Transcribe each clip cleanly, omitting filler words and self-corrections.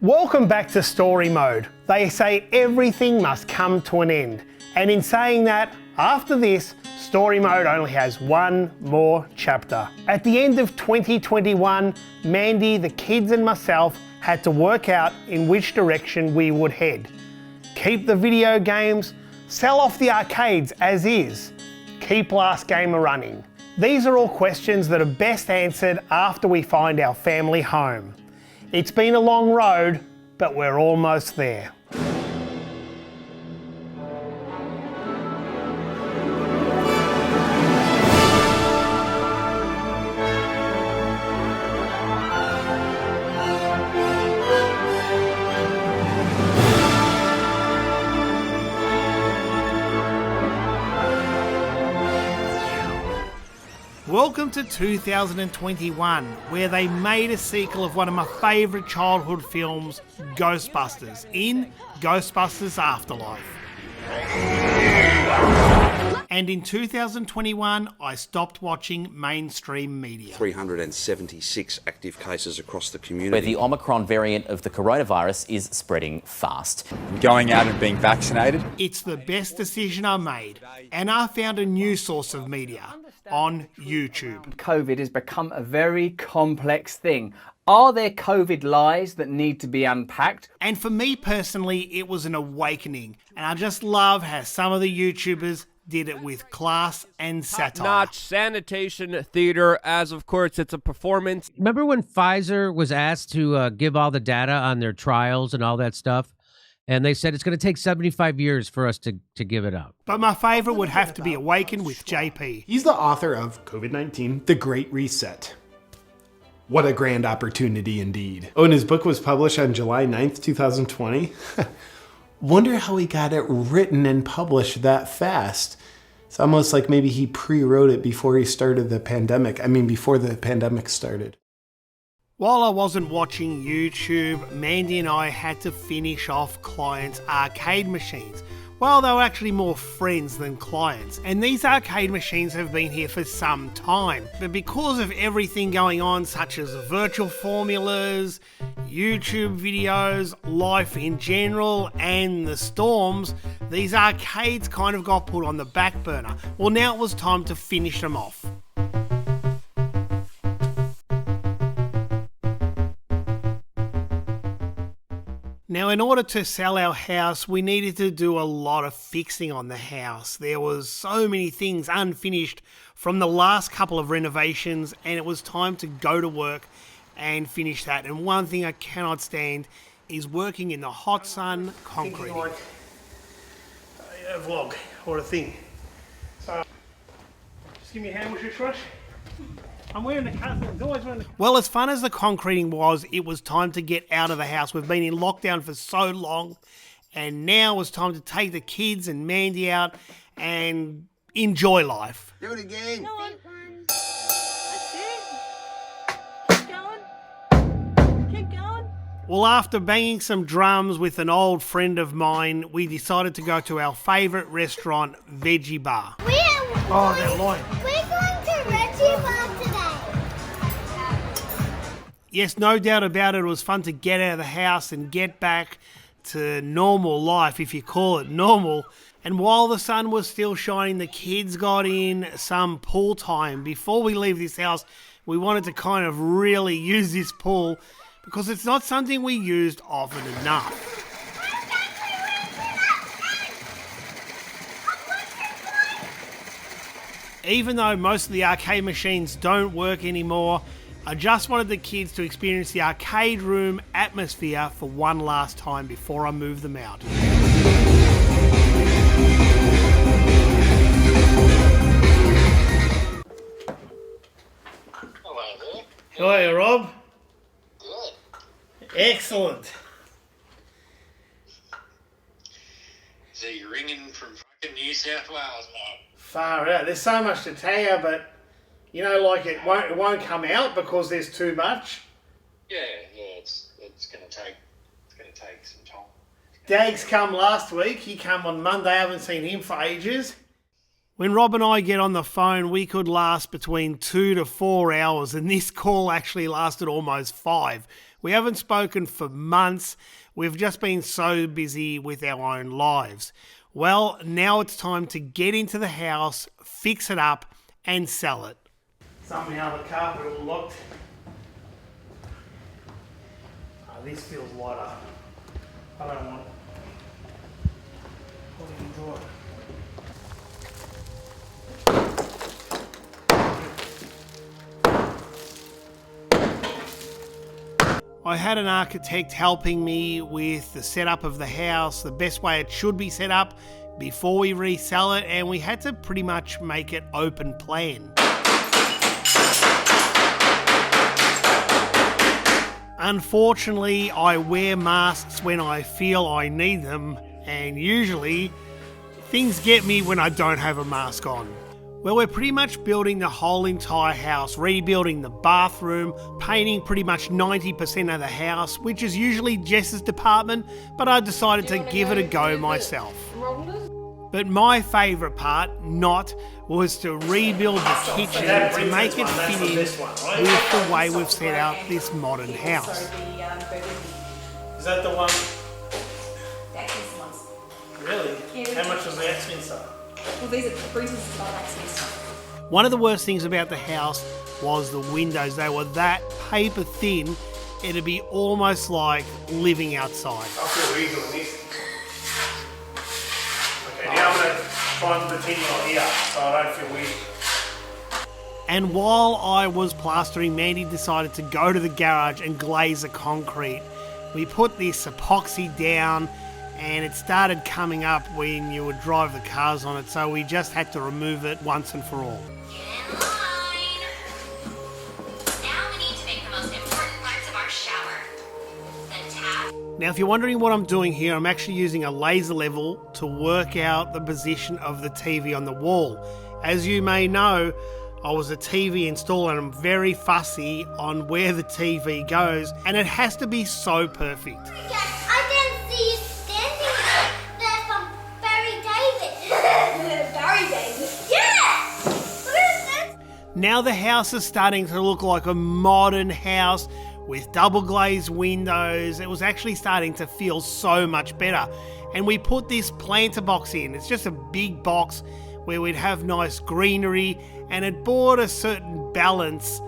Welcome back to Story Mode. They say everything must come to an end. And in saying that, after this, Story Mode only has one more chapter. At the end of 2021, Mandy, the kids and myself had to work out in which direction we would head. Keep the video games, sell off the arcades as is, keep Last Gamer running. These are all questions that are best answered after we find our family home. It's been a long road, but we're almost there. Welcome to 2021, where they made a sequel of one of my favourite childhood films, Ghostbusters, in Ghostbusters Afterlife. And in 2021, I stopped watching mainstream media. 376 active cases across the community. Where the Omicron variant of the coronavirus is spreading fast. Going out and being vaccinated. It's the best decision I made, and I found a new source of media on YouTube. COVID has become a very complex thing. Are there COVID lies that need to be unpacked? And for me personally, it was an awakening. And I just love how some of the YouTubers did it with class and satire. Top-notch sanitation theater, as of course it's a performance. Remember when Pfizer was asked to give all the data on their trials and all that stuff? And they said it's going to take 75 years for us to give it up. But my favourite would have to be Awaken with JP. He's the author of COVID-19, The Great Reset. What a grand opportunity indeed. Oh, and his book was published on July 9th, 2020. Wonder how he got it written and published that fast. It's almost like maybe he pre-wrote it before he started the pandemic. Before the pandemic started. While I wasn't watching YouTube, Mandy and I had to finish off clients' arcade machines. Well, they were actually more friends than clients, and these arcade machines have been here for some time. But because of everything going on, such as virtual formulas, YouTube videos, life in general, and the storms, these arcades kind of got put on the back burner. Well, now it was time to finish them off. Now, in order to sell our house, we needed to do a lot of fixing on the house. There was so many things unfinished from the last couple of renovations, and it was time to go to work and finish that. And one thing I cannot stand is working in the hot sun concrete. Like a vlog or a thing. So, just give me a hand with your brush. I'm wearing the cast. Well, as fun as the concreting was, it was time to get out of the house. We've been in lockdown for so long, and now it's time to take the kids and Mandy out and enjoy life. Do it again. No, that's it. Keep going. Keep going. Well, after banging some drums with an old friend of mine, we decided to go to our favourite restaurant, Veggie Bar. Oh, that line. We're going to Veggie Bar today. Yes, no doubt about it. It was fun to get out of the house and get back to normal life, if you call it normal. And while the sun was still shining, the kids got in some pool time. Before we leave this house, we wanted to kind of really use this pool because it's not something we used often enough. Even though most of the arcade machines don't work anymore, I just wanted the kids to experience the arcade room atmosphere for one last time before I move them out. Hello there. Hiya, Rob. Good. Excellent. So you're ringing from fucking New South Wales, mate. Far out. There's so much to tell you, but you know, like it won't come out because there's too much. Yeah, it's gonna take some time. Dag's come last week. He come on Monday. I haven't seen him for ages. When Rob and I get on the phone, we could last between 2 to 4 hours, and this call actually lasted almost 5. We haven't spoken for months. We've just been so busy with our own lives. Well, now it's time to get into the house, fix it up, and sell it. Somehow the carpet all locked. Oh, this feels lighter. I don't want. What do you draw? I had an architect helping me with the setup of the house, the best way it should be set up before we resell it, and we had to pretty much make it open plan. Unfortunately, I wear masks when I feel I need them, and usually things get me when I don't have a mask on. Well, we're pretty much building the whole entire house, rebuilding the bathroom, painting pretty much 90% of the house, which is usually Jess's department, but I decided to give it a go myself. But my favourite part, was to rebuild the kitchen to make it fit in with the way we've set out this modern house. Is that the one? That's this ones. Really? How much was the expensive? Well, these are the bruises about access. One of the worst things about the house was the windows. They were that paper thin, it'd be almost like living outside. I feel weird doing this. Okay, now I'm going to try and pretend you're not here so I don't feel weird. And while I was plastering, Mandy decided to go to the garage and glaze the concrete. We put this epoxy down and it started coming up when you would drive the cars on it, so we just had to remove it once and for all. Get in line. Now we need to make the most important parts of our shower. The tap. Now, if you're wondering what I'm doing here, I'm actually using a laser level to work out the position of the TV on the wall. As you may know, I was a TV installer and I'm very fussy on where the TV goes, and it has to be so perfect. Yes, I didn't see you standing there from Barry David. Barry David? Yeah! Look at this. Now the house is starting to look like a modern house with double glazed windows. It was actually starting to feel so much better. And we put this planter box in. It's just a big box where we'd have nice greenery, and it brought a certain balance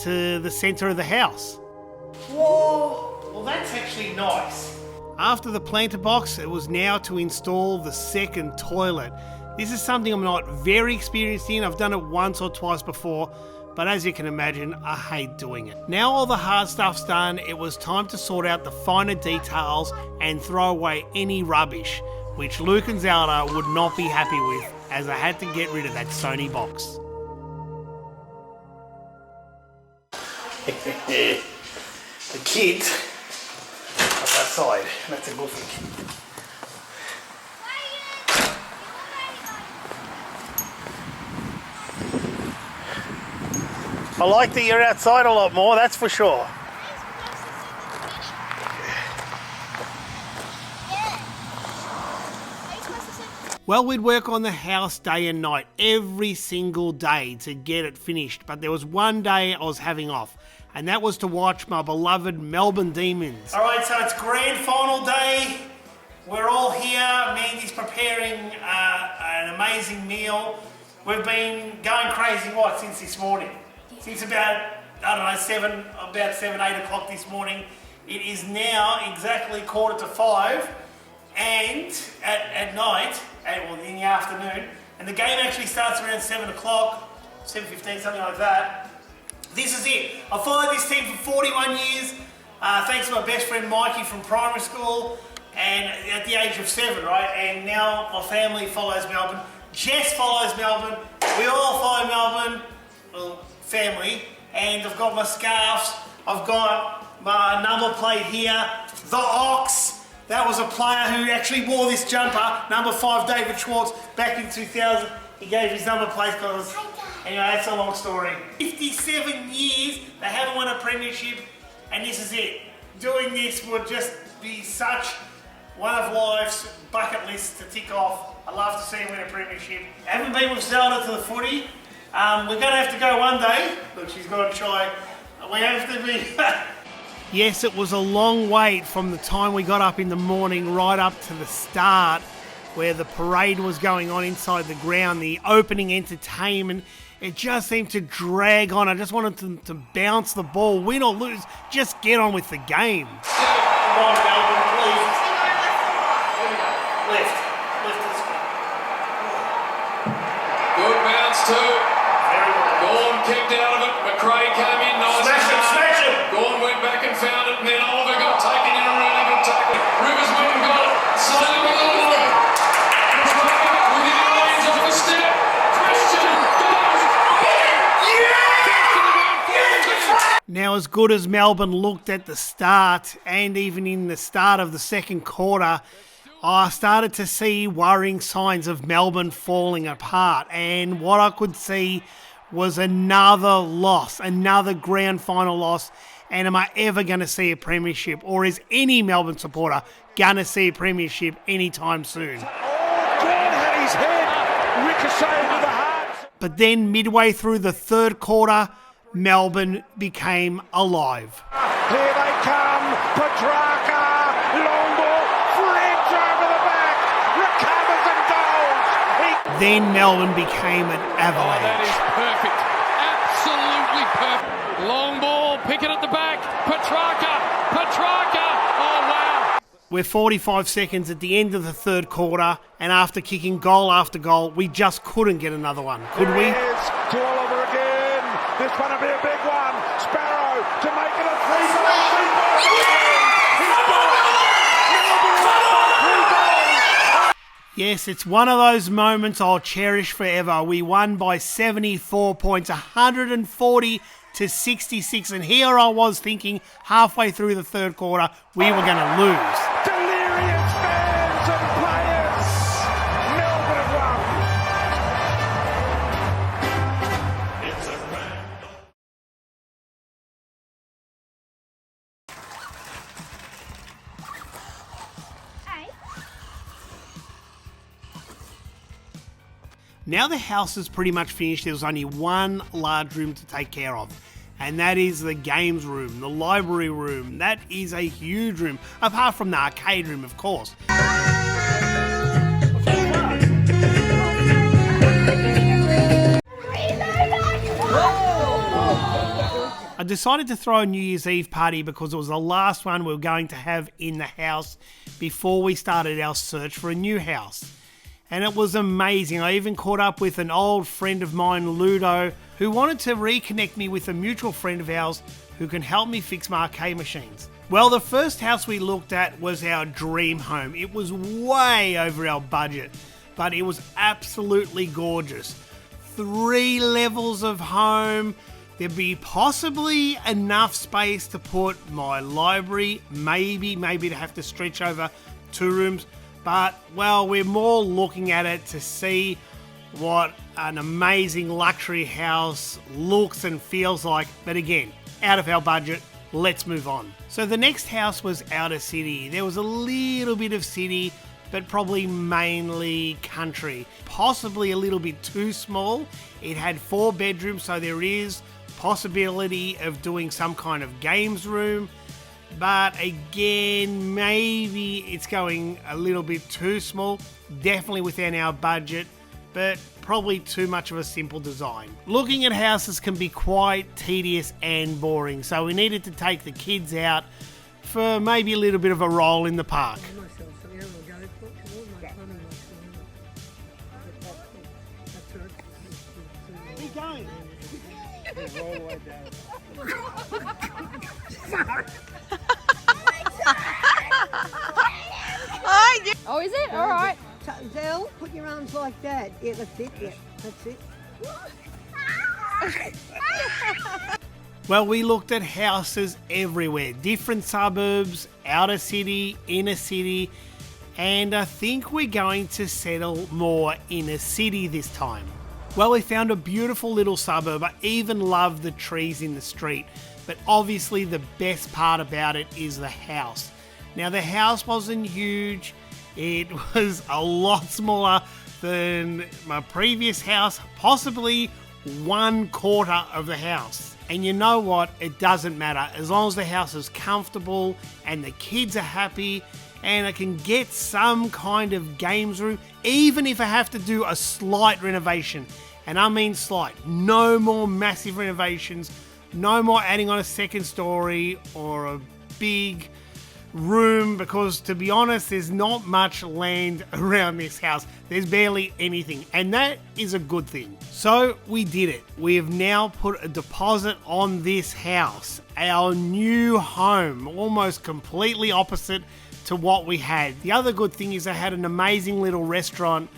to the centre of the house. Whoa! Well, that's actually nice. After the planter box, it was now to install the second toilet. This is something I'm not very experienced in. I've done it once or twice before, but as you can imagine, I hate doing it. Now all the hard stuff's done, it was time to sort out the finer details and throw away any rubbish, which Luke and Zelda would not be happy with, as I had to get rid of that Sony box. The kids are outside. That's a good thing. I like that you're outside a lot more, that's for sure. Well, we'd work on the house day and night, every single day to get it finished. But there was one day I was having off, and that was to watch my beloved Melbourne Demons. All right, so it's grand final day. We're all here. Mandy's preparing an amazing meal. We've been going crazy, since this morning? Since about, 7, 8 o'clock this morning. It is now exactly 4:45, and at night, in the afternoon, and the game actually starts around 7 o'clock, 7:15, something like that. This is it. I followed this team for 41 years, thanks to my best friend Mikey from primary school, and at the age of 7, right? And now my family follows Melbourne. Jess follows Melbourne. We all follow Melbourne, well, family, and I've got my scarves. I've got my number plate here, the Ox. That was a player who actually wore this jumper, number 5, David Schwartz, back in 2000. He gave his number plate because, anyway, that's a long story. 57 years, they haven't won a premiership, and this is it. Doing this would just be such one of life's bucket lists to tick off. I'd love to see him win a premiership. Haven't been with Zelda to the footy. We're going to have to go one day. Look, she's gone shy. We have to be... Yes, it was a long wait from the time we got up in the morning right up to the start where the parade was going on inside the ground, the opening entertainment. It just seemed to drag on. I just wanted to bounce the ball, win or lose, just get on with the game. Come on, Melbourne, please. Left. Good bounce too. Gorn kicked out of it. McRae came in nice. Smash it. Gorn went back and found it, and then Oliver got taken in a really good tackle. Rivers went and got it. Sailing with Oliver. Within the lanes off a step. Christian goes. Now, as good as Melbourne looked at the start, and even in the start of the second quarter, I started to see worrying signs of Melbourne falling apart. And what I could see was another loss, another grand final loss. And am I ever going to see a premiership? Or is any Melbourne supporter going to see a premiership anytime soon? Had his head ricocheted to the heart. But then midway through the third quarter, Melbourne became alive. Here they come. Petrarca. Long ball. Fridge over the back. Recovers and goals. Then Melbourne became an avalanche. That is perfect. Absolutely perfect. Long ball. Pick it at the back. Petrarca. Oh, wow. We're 45 seconds at the end of the third quarter, and after kicking goal after goal, we just couldn't get another one, could we? Here's to Oliver again. This one will be a big one. Sparrow to make it a 3-ball. Yes, it's one of those moments I'll cherish forever. We won by 74 points, 140 to 66, and here I was thinking halfway through the third quarter we were going to lose. Delirious fans and players. Melbourne have won. Now the house is pretty much finished. There was only one large room to take care of, and that is the games room, the library room. That is a huge room, apart from the arcade room, of course. I decided to throw a New Year's Eve party because it was the last one we were going to have in the house before we started our search for a new house. And it was amazing. I even caught up with an old friend of mine, Ludo, who wanted to reconnect me with a mutual friend of ours who can help me fix my arcade machines. Well, the first house we looked at was our dream home. It was way over our budget, but it was absolutely gorgeous. 3 levels of home. There'd be possibly enough space to put my library, maybe to have to stretch over 2 rooms. But, well, we're more looking at it to see what an amazing luxury house looks and feels like. But again, out of our budget, let's move on. So the next house was outer city. There was a little bit of city, but probably mainly country. Possibly a little bit too small. It had 4 bedrooms, so there is possibility of doing some kind of games room. But again, maybe it's going a little bit too small, definitely within our budget, but probably too much of a simple design. Looking at houses can be quite tedious and boring, so we needed to take the kids out for maybe a little bit of a roll in the park. Keep going. Roll the way down. Oh, is it? All right. Zell, put your arms like that. Yeah, that's it. Yeah, that's it. Well, we looked at houses everywhere, different suburbs, outer city, inner city, and I think we're going to settle more inner city this time. Well, we found a beautiful little suburb. I even love the trees in the street, but obviously the best part about it is the house. Now the house wasn't huge, it was a lot smaller than my previous house, possibly 1/4 of the house. And you know what, it doesn't matter, as long as the house is comfortable and the kids are happy and I can get some kind of games room, even if I have to do a slight renovation. And I mean slight, no more massive renovations, no more adding on a second story or a big room, because to be honest, there's not much land around this house. There's barely anything, and that is a good thing. So we did it. We have now put a deposit on this house, our new home, almost completely opposite to what we had. The other good thing is I had an amazing little restaurant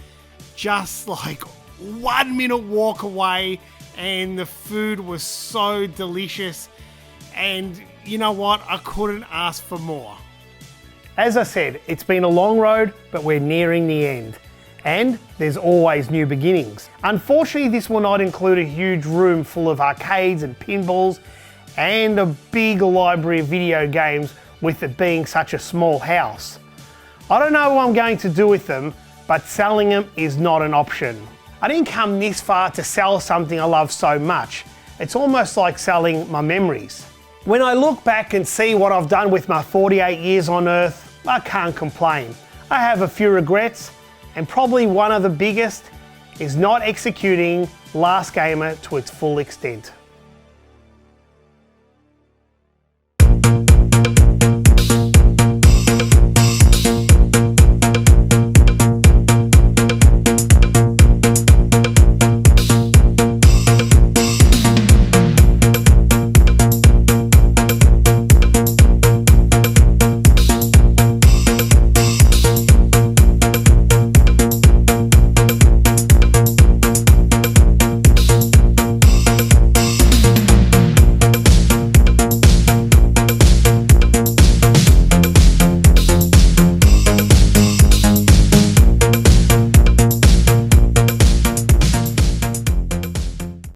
just like 1 minute walk away, and the food was so delicious, and you know what, I couldn't ask for more. As I said, it's been a long road, but we're nearing the end. And there's always new beginnings. Unfortunately, this will not include a huge room full of arcades and pinballs and a big library of video games, with it being such a small house. I don't know what I'm going to do with them, but selling them is not an option. I didn't come this far to sell something I love so much. It's almost like selling my memories. When I look back and see what I've done with my 48 years on Earth, I can't complain. I have a few regrets, and probably one of the biggest is not executing Last Gamer to its full extent.